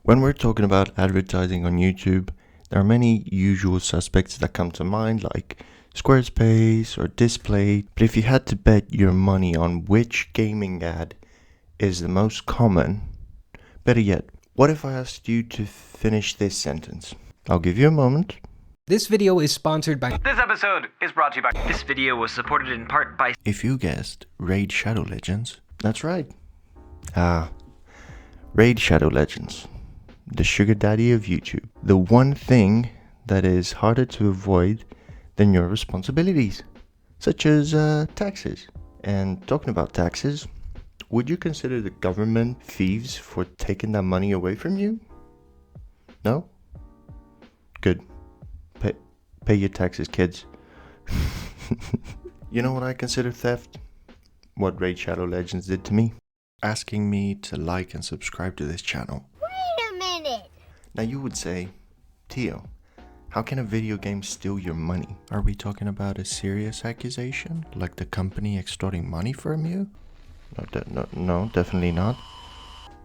When we're talking about advertising on YouTube, there are many usual suspects that come to mind, like Squarespace or Display. But if you had to bet your money on which gaming ad is the most common, better yet, what if I asked you to finish this sentence? I'll give you a moment. This video is sponsored by... This episode is brought to you by... This video was supported in part by... If you guessed Raid Shadow Legends, that's right. Raid Shadow Legends, the sugar daddy of YouTube. The one thing that is harder to avoid than your responsibilities, such as taxes. And talking about taxes, would you consider the government thieves for taking that money away from you? No? Good. Pay your taxes, kids. You know what I consider theft? What Raid Shadow Legends did to me? Asking me to like and subscribe to this channel. Wait a minute! Now you would say, Tio, how can a video game steal your money? Are we talking about a serious accusation? Like the company extorting money from you? No, definitely not.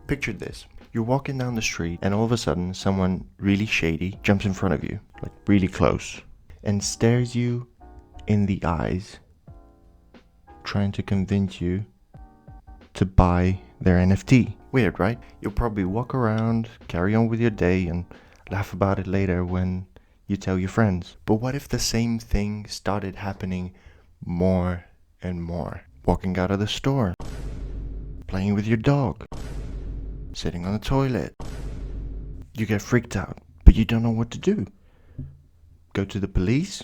Picture this. You're walking down the street and all of a sudden someone really shady jumps in front of you, like really close, and stares you in the eyes, trying to convince you to buy their NFT. Weird, right? You'll probably walk around, carry on with your day, and laugh about it later when you tell your friends. But what if the same thing started happening more and more? Walking out of the store, playing with your dog, sitting on the toilet. You get freaked out, but you don't know what to do. Go to the police?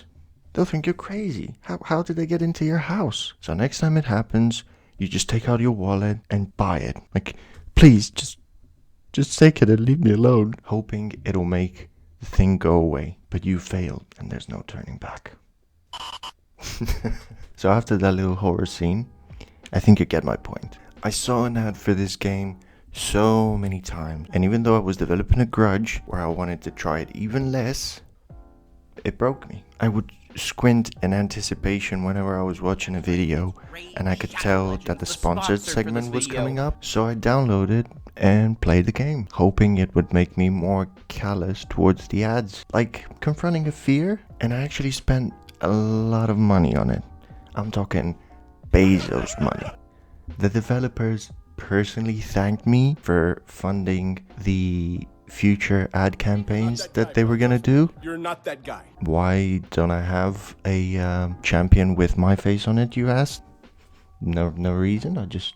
They'll think you're crazy. How did they get into your house? So next time it happens, you just take out your wallet and buy it. Like, please, just take it and leave me alone. Hoping it'll make the thing go away. But you failed and there's no turning back. So after that little horror scene, I think you get my point. I saw an ad for this game so many times. And even though I was developing a grudge where I wanted to try it even less, it broke me. I would squint in anticipation whenever I was watching a video, and I could tell that the sponsored segment was coming up, so I downloaded and played the game, hoping it would make me more callous towards the ads, like confronting a fear. And I actually spent a lot of money on it. I'm talking Bezos money. The developers personally thanked me for funding the future ad campaigns that they were gonna do. You're not that guy. Why don't I have a champion with my face on it, you asked? No reason. I just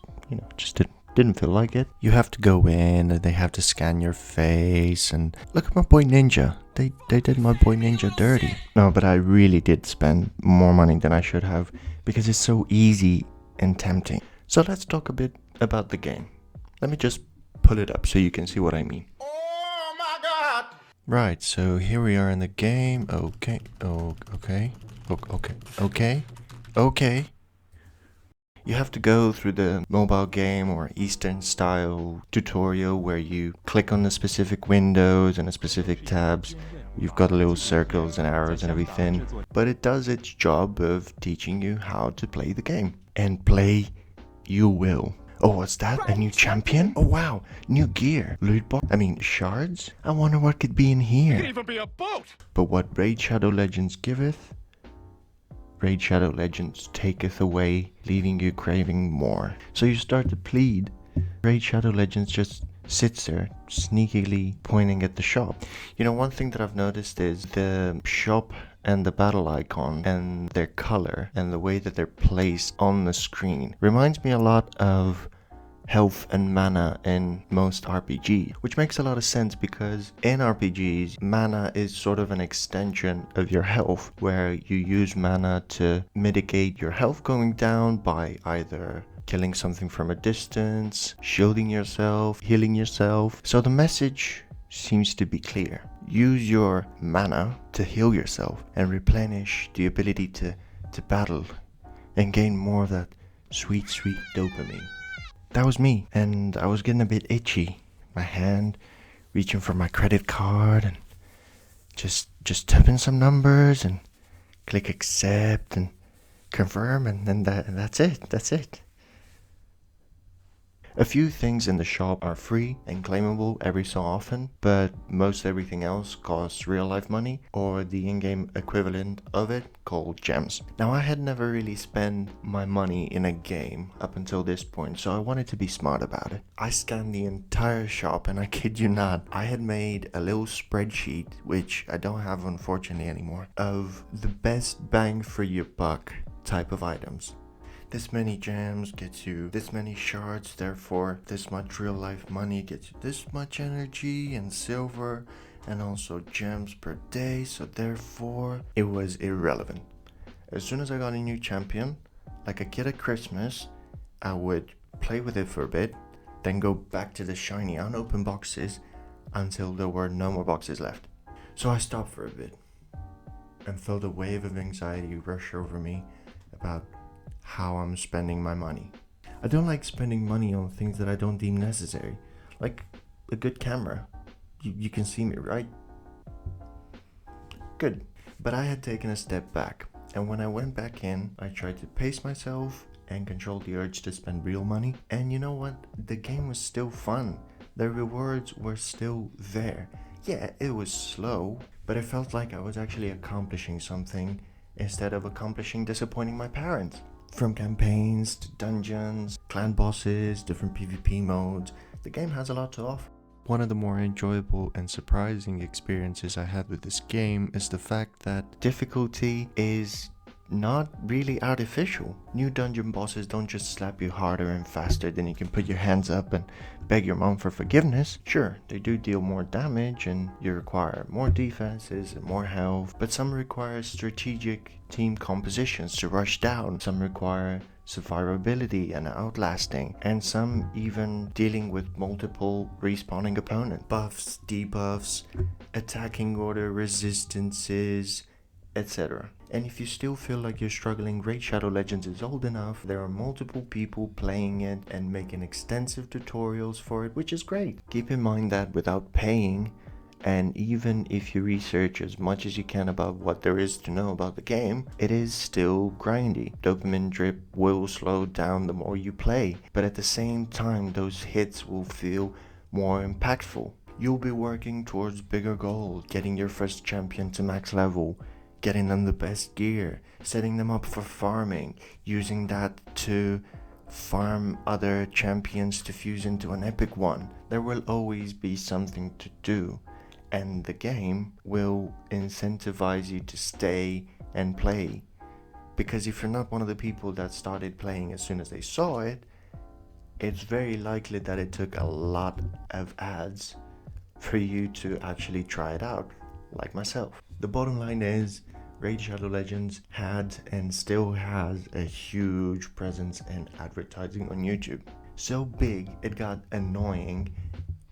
didn't feel like it. You have to go in and they have to scan your face, and look at my boy Ninja. They did my boy Ninja dirty. No, but I really did spend more money than I should have because it's so easy and tempting. So let's talk a bit about the game. Let me just pull it up so you can see what I mean. Oh my God! Right, so here we are in the game. Okay. You have to go through the mobile game or Eastern style tutorial where you click on the specific windows and the specific tabs. You've got little circles and arrows and everything. But it does its job of teaching you how to play the game. And play you will. Oh, what's that? A new champion? Oh, wow. New gear. Loot box? Shards? I wonder what could be in It could here. even be a boat! But what Raid Shadow Legends giveth, Raid Shadow Legends taketh away, leaving you craving more. So you start to plead. Raid Shadow Legends just sits there, sneakily pointing at the shop. You know, one thing that I've noticed is the shop and the battle icon and their color and the way that they're placed on the screen reminds me a lot of health and mana in most RPGs, which makes a lot of sense because in RPGs, mana is sort of an extension of your health, where you use mana to mitigate your health going down by either killing something from a distance, shielding yourself, healing yourself. So the message seems to be clear. Use your mana to heal yourself and replenish the ability to battle and gain more of that sweet dopamine. That was me, and I was getting a bit itchy. My hand reaching for my credit card and just typing some numbers and click accept and confirm, and then that's it. A few things in the shop are free and claimable every so often, but most everything else costs real life money or the in-game equivalent of it called gems. Now I had never really spent my money in a game up until this point, so I wanted to be smart about it. I scanned the entire shop and I kid you not, I had made a little spreadsheet, which I don't have unfortunately anymore, of the best bang for your buck type of items. This many gems gets you this many shards, therefore this much real life money gets you this much energy and silver and also gems per day, so therefore it was irrelevant. As soon as I got a new champion, like a kid at Christmas, I would play with it for a bit, then go back to the shiny unopened boxes until there were no more boxes left. So I stopped for a bit and felt a wave of anxiety rush over me about how I'm spending my money. I don't like spending money on things that I don't deem necessary, like a good camera. You can see me, right? Good. But I had taken a step back, and when I went back in, I tried to pace myself and control the urge to spend real money. And you know what? The game was still fun. The rewards were still there. Yeah, it was slow, but it felt like I was actually accomplishing something instead of accomplishing disappointing my parents. From campaigns to dungeons, clan bosses, different PvP modes, the game has a lot to offer. One of the more enjoyable and surprising experiences I had with this game is the fact that difficulty is not really artificial. New dungeon bosses don't just slap you harder and faster than you can put your hands up and beg your mom for forgiveness. Sure, they do deal more damage and you require more defenses and more health, but some require strategic team compositions to rush down, some require survivability and outlasting, and some even dealing with multiple respawning opponents. Buffs, debuffs, attacking order resistances, etc. And if you still feel like you're struggling, Raid Shadow Legends is old enough. There are multiple people playing it and making extensive tutorials for it, which is great. Keep in mind that without paying, and even if you research as much as you can about what there is to know about the game, it is still grindy. Dopamine drip will slow down the more you play, but at the same time those hits will feel more impactful. You'll be working towards bigger goals, getting your first champion to max level, getting them the best gear, setting them up for farming, using that to farm other champions to fuse into an epic one. There will always be something to do, and the game will incentivize you to stay and play. Because if you're not one of the people that started playing as soon as they saw it, it's very likely that it took a lot of ads for you to actually try it out, like myself. The bottom line is, Raid Shadow Legends had and still has a huge presence in advertising on YouTube. So big it got annoying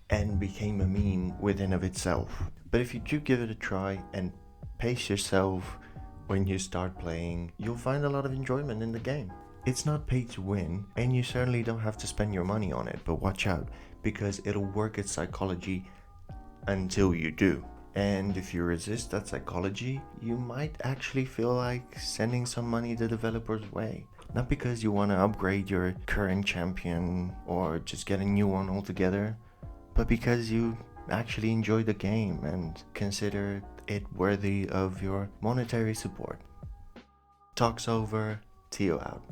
and became a meme within of itself. But if you do give it a try and pace yourself when you start playing, you'll find a lot of enjoyment in the game. It's not pay to win, and you certainly don't have to spend your money on it, but watch out, because it'll work its psychology until you do. And if you resist that psychology, you might actually feel like sending some money the developer's way. Not because you want to upgrade your current champion or just get a new one altogether, but because you actually enjoy the game and consider it worthy of your monetary support. Talk's over, Tio out.